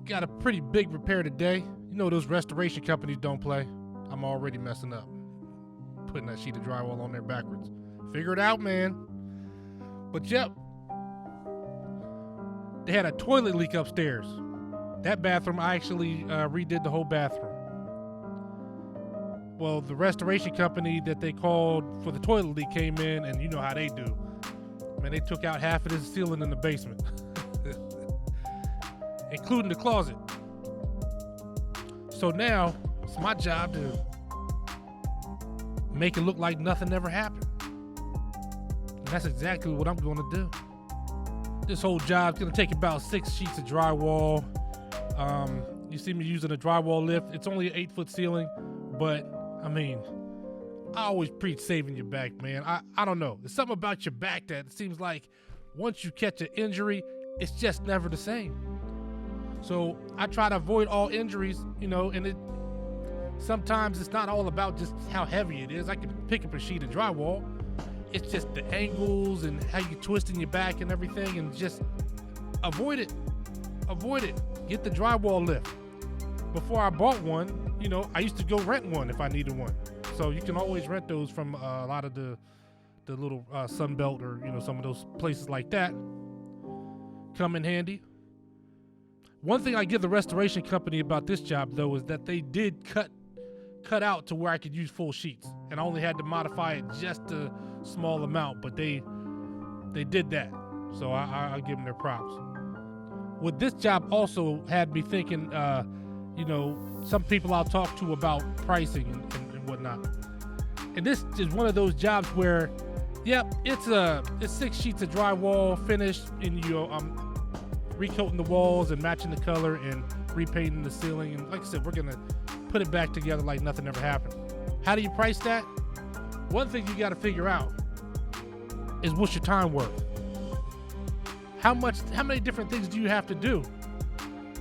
Got a pretty big repair today. You know those restoration companies don't play. I'm already messing up. Putting that sheet of drywall on there backwards. Figure it out, man. But yep. They had a toilet leak upstairs. That bathroom, I actually redid the whole bathroom. Well, the restoration company that they called for the toilet leak came in, and you know how they do. Man, they took out half of this ceiling in the basement. Including the closet. So now, it's my job to make it look like nothing ever happened. And that's exactly what I'm going to do. This whole job's going to take about 6 sheets of drywall. You see me using a drywall lift. It's only an 8-foot ceiling, but I mean, I always preach saving your back, man. I don't know. There's something about your back that seems like once you catch an injury, it's just never the same. So I try to avoid all injuries, you know, and sometimes it's not all about just how heavy it is. I can pick up a sheet of drywall. It's just the angles and how you twisting your back and everything, and just avoid it. Avoid it. Get the drywall lift. Before I bought one, you know, I used to go rent one if I needed one. So you can always rent those from a lot of the little Sunbelt or, you know, some of those places like that. Come in handy. One thing I give the restoration company about this job, though, is that they did cut out to where I could use full sheets, and I only had to modify it just a small amount, but they did that. So I give them their props. With this job also had me thinking, you know, some people I'll talk to about pricing and whatnot. And this is one of those jobs where, yep, it's 6 sheets of drywall finished, and you know, recoating the walls and matching the color and repainting the ceiling. And like I said, we're gonna put it back together like nothing ever happened. How do you price that? One thing you gotta figure out is what's your time worth? How many different things do you have to do?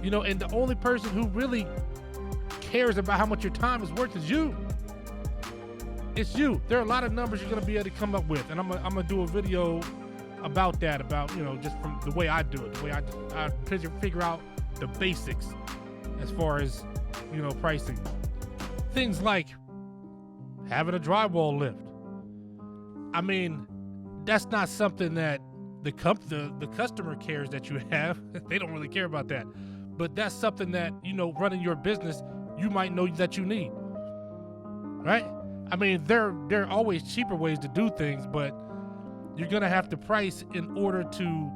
You know, and the only person who really cares about how much your time is worth is you. It's you. There are a lot of numbers you're gonna be able to come up with, and I'm gonna do a video about that, about, you know, just from the way I do it, the way I figure out the basics as far as, you know, pricing. Things like having a drywall lift. I mean, that's not something that the customer cares that you have. They don't really care about that. But that's something that, you know, running your business, you might know that you need. Right? I mean, there are always cheaper ways to do things, but you're going to have to price in order to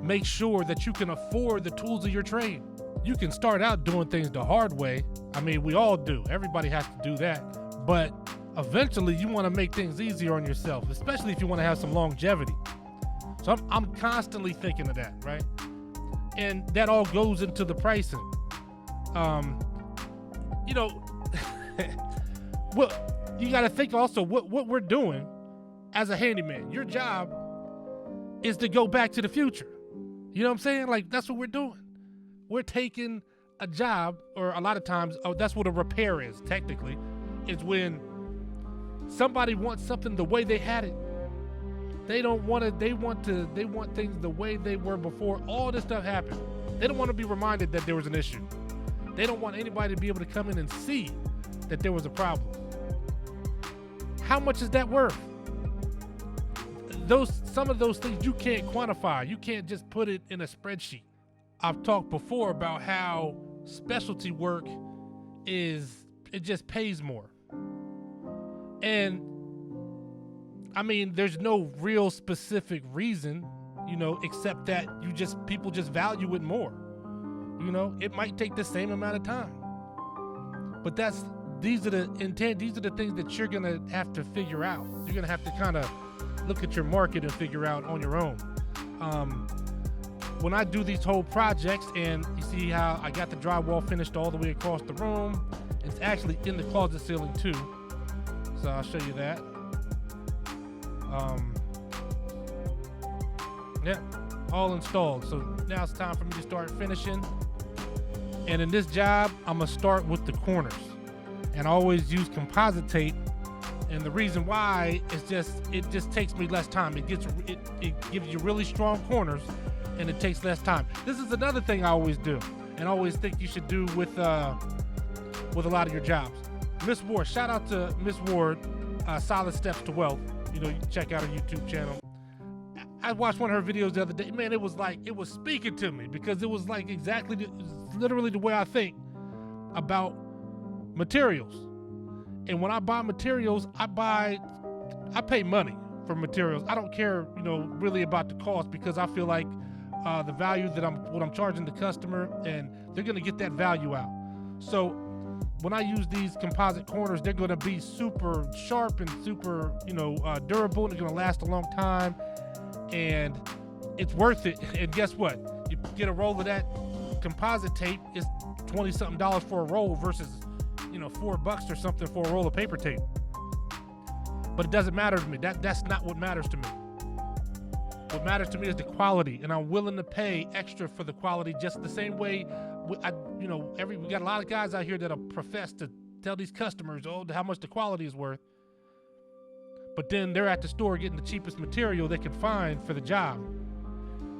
make sure that you can afford the tools of your trade. You can start out doing things the hard way. I mean, we all do. Everybody has to do that. But eventually you want to make things easier on yourself, especially if you want to have some longevity. So I'm constantly thinking of that, right? And that all goes into the pricing. You know, well, you got to think also what we're doing as a handyman. Your job is to go back to the future. You know what I'm saying? Like, that's what we're doing. We're taking a job, or a lot of times, that's what a repair is, technically. It's when somebody wants something the way they had it. They don't want it, they want things the way they were before all this stuff happened. They don't want to be reminded that there was an issue. They don't want anybody to be able to come in and see that there was a problem. How much is that worth? Some of those things you can't quantify. You can't just put it in a spreadsheet. I've talked before about how specialty work it just pays more. And I mean, there's no real specific reason, you know, except that people just value it more. You know, it might take the same amount of time. But these are the things that you're gonna have to figure out. You're gonna have to kind of look at your market and figure out on your own. When I do these whole projects, and you see how I got the drywall finished all the way across the room, it's actually in the closet ceiling too. So I'll show you that. Yeah, all installed. So now it's time for me to start finishing. And in this job, I'm gonna start with the corners. And I always use composite tape. And the reason why is it just takes me less time. It gives you really strong corners, and it takes less time. This is another thing I always do. and always think you should do with a lot of your jobs. Miss Ward, shout out to Miss Ward, Solid Steps to Wealth. You know, you can check out her YouTube channel. I watched one of her videos the other day. Man, it was speaking to me because it was like literally the way I think about materials. And when I buy materials, I pay money for materials. I don't care, really about the cost, because I feel like the value that what I'm charging the customer, and they're gonna get that value out. So when I use these composite corners, they're gonna be super sharp and super, durable, and they're gonna last a long time, and it's worth it. And guess what? You get a roll of that composite tape, it's $20-something for a roll versus, $4 or something for a roll of paper tape. But it doesn't matter to me. That's not what matters to me. What matters to me is the quality, and I'm willing to pay extra for the quality, just the same way we got a lot of guys out here that'll profess to tell these customers, how much the quality is worth. But then they're at the store getting the cheapest material they can find for the job.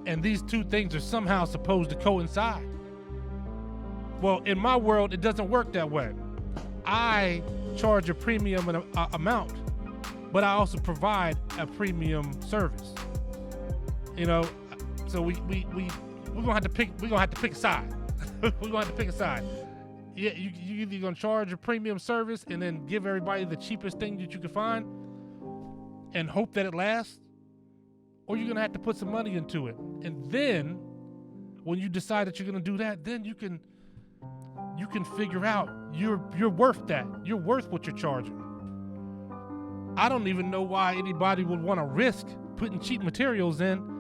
And these two things are somehow supposed to coincide. Well, in my world, it doesn't work that way. I charge a premium amount, but I also provide a premium service. So we're gonna have to pick a side. We're gonna have to pick a side. Yeah, you either gonna charge a premium service and then give everybody the cheapest thing that you can find and hope that it lasts, or you're gonna have to put some money into it. And then when you decide that you're gonna do that, then you can figure out you're worth that. You're worth what you're charging. I don't even know why anybody would want to risk putting cheap materials in.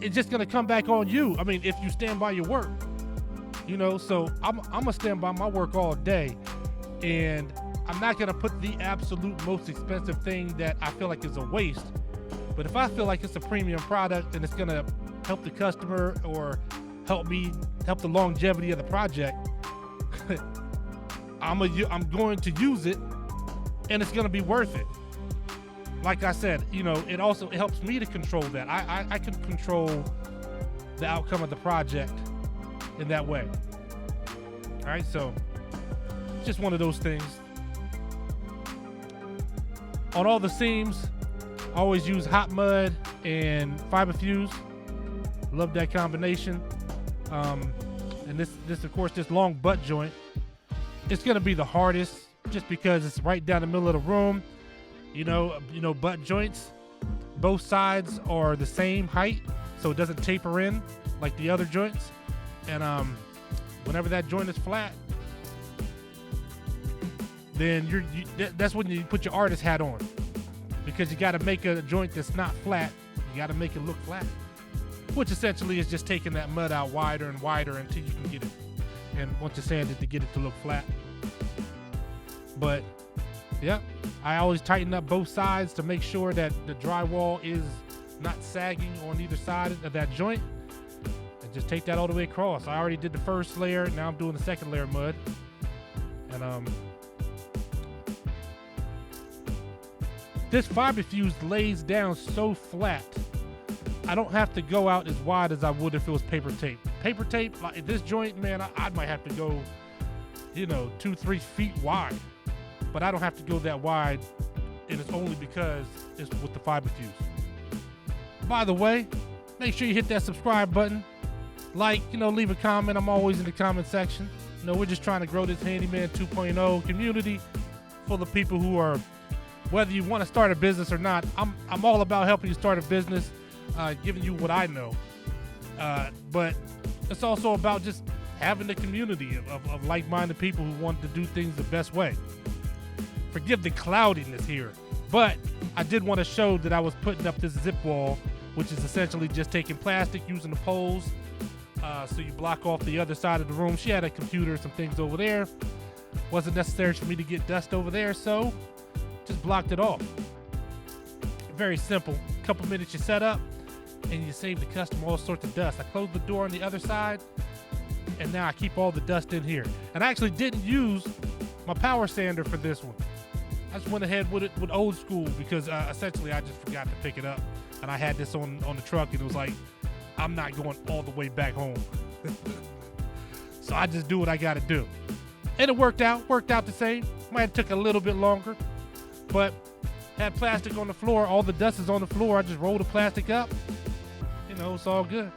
It's just gonna come back on you. I mean, if you stand by your work, so I'm gonna stand by my work all day, and I'm not gonna put the absolute most expensive thing that I feel like is a waste. But if I feel like it's a premium product and it's gonna help the customer or help the longevity of the project, I'm going to use it, and it's gonna be worth it. Like I said, it also helps me to control that. I can control the outcome of the project in that way. All right, so it's just one of those things. On all the seams, I always use hot mud and fiber fuse. Love that combination. And this of course, this long butt joint, it's gonna be the hardest just because it's right down the middle of the room. Butt joints, both sides are the same height, so it doesn't taper in like the other joints. And whenever that joint is flat, then that's when you put your artist hat on, because you got to make a joint that's not flat. You got to make it look flat, which essentially is just taking that mud out wider and wider until you can get it. And once you sand it to get it to look flat. But yeah, I always tighten up both sides to make sure that the drywall is not sagging on either side of that joint, and just take that all the way across. I already did the first layer, now I'm doing the second layer of mud. And this fiber fuse lays down so flat, I don't have to go out as wide as I would if it was paper tape. Paper tape, like this joint, man, I might have to go, 2-3 feet wide. But I don't have to go that wide, and it's only because it's with the fiber fuse. By the way, make sure you hit that subscribe button. Leave a comment. I'm always in the comment section. We're just trying to grow this Handyman 2.0 community full of people who are, whether you want to start a business or not, I'm all about helping you start a business, giving you what I know. But it's also about just having the community of like-minded people who want to do things the best way. Forgive the cloudiness here, but I did want to show that I was putting up this zip wall, which is essentially just taking plastic, using the poles, so you block off the other side of the room. She had a computer, some things over there. Wasn't necessary for me to get dust over there, so just blocked it off. Very simple. A couple minutes you set up, and you save the customer all sorts of dust. I closed the door on the other side, and now I keep all the dust in here. And I actually didn't use my power sander for this one. I just went ahead with it with old school because essentially I just forgot to pick it up, and I had this on the truck, and it was like, I'm not going all the way back home. So I just do what I got to do. And it worked out the same. Might have took a little bit longer, but had plastic on the floor. All the dust is on the floor. I just roll the plastic up. You know, it's all good.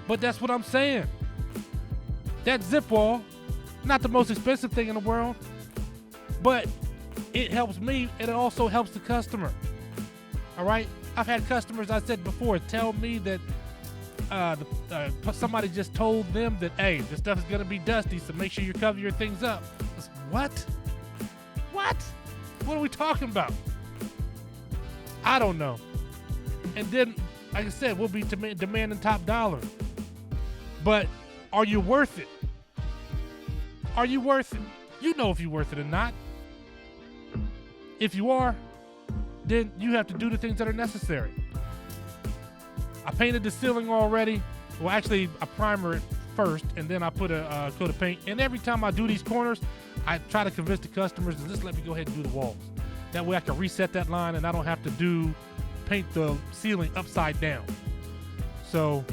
But that's what I'm saying. That zip wall, not the most expensive thing in the world, but it helps me and it also helps the customer. All right? I've had customers, I said before, tell me that somebody just told them that, hey, this stuff is going to be dusty, so make sure you cover your things up. What? What? What are we talking about? I don't know. And then, like I said, we'll be demanding top dollar. But are you worth it? Are you worth it? You know if you're worth it or not. If you are, then you have to do the things that are necessary. I painted the ceiling already. Well, actually, I primer it first, and then I put a coat of paint. And every time I do these corners, I try to convince the customers to just let me go ahead and do the walls. That way I can reset that line, and I don't have to paint the ceiling upside down. So,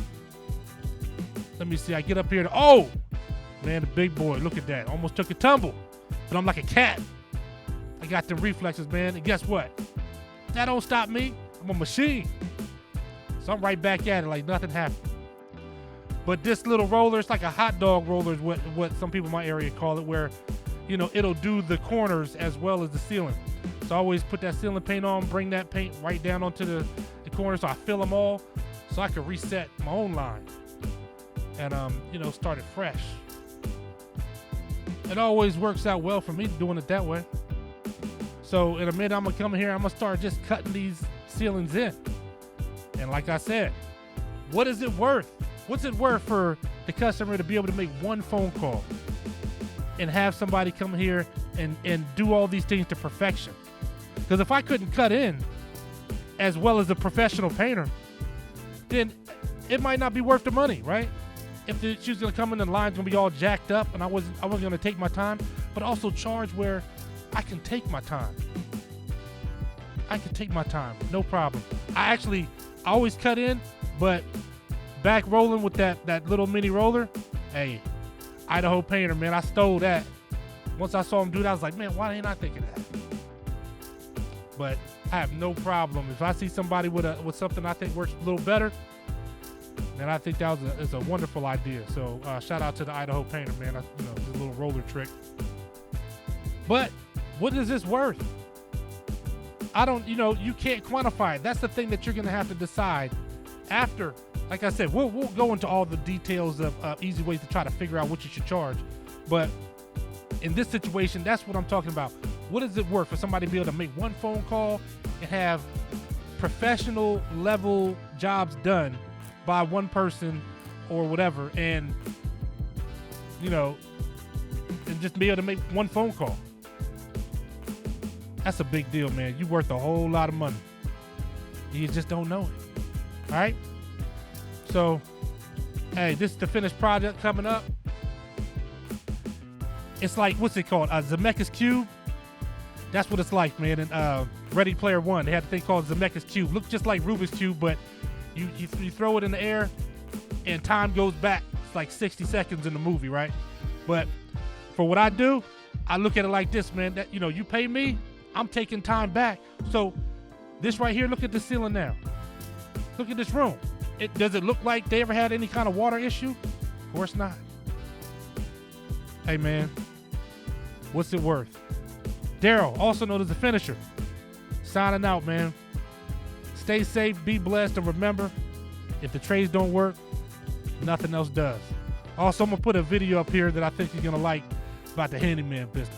let me see. I get up here. Oh! Man, the big boy. Look at that. Almost took a tumble. But I'm like a cat. I got the reflexes, man. And guess what? That don't stop me. I'm a machine. So I'm right back at it like nothing happened. But this little roller, it's like a hot dog roller is what some people in my area call it, where, you know, it'll do the corners as well as the ceiling. So I always put that ceiling paint on, bring that paint right down onto the corners so I fill them all so I can reset my own line and, you know, start it fresh. It always works out well for me doing it that way. So in a minute, I'm going to come here. I'm going to start just cutting these ceilings in. And like I said, what is it worth? What's it worth for the customer to be able to make one phone call and have somebody come here and do all these things to perfection? Because if I couldn't cut in as well as a professional painter, then it might not be worth the money, right? If she was going to come in, the line's going to be all jacked up and I wasn't going to take my time, but also charge where I can take my time. I can take my time, no problem. I always cut in, but back rolling with that little mini roller, hey, Idaho painter, man, I stole that. Once I saw him do that, I was like, man, why ain't I thinking that? But I have no problem. If I see somebody with something I think works a little better, then I think that is a wonderful idea. So shout out to the Idaho painter, man. This little roller trick. But what is this worth? You can't quantify it. That's the thing that you're going to have to decide after. Like I said, we'll go into all the details of easy ways to try to figure out what you should charge. But in this situation, that's what I'm talking about. What is it worth for somebody to be able to make one phone call and have professional level jobs done by one person or whatever, and and just be able to make one phone call? That's a big deal, man. You're worth a whole lot of money. You just don't know it. All right? So, hey, this is the finished project coming up. It's like, what's it called? Zemeckis Cube. That's what it's like, man. In Ready Player One, they had a thing called Zemeckis Cube. Look just like Rubik's Cube, but you throw it in the air and time goes back. It's like 60 seconds in the movie, right? But for what I do, I look at it like this, man. That you pay me, I'm taking time back. So this right here, look at the ceiling now. Look at this room. Does it look like they ever had any kind of water issue? Of course not. Hey, man, what's it worth? Daryl, also known as the finisher, signing out, man. Stay safe, be blessed, and remember, if the trades don't work, nothing else does. Also, I'm going to put a video up here that I think you're going to like about the handyman business.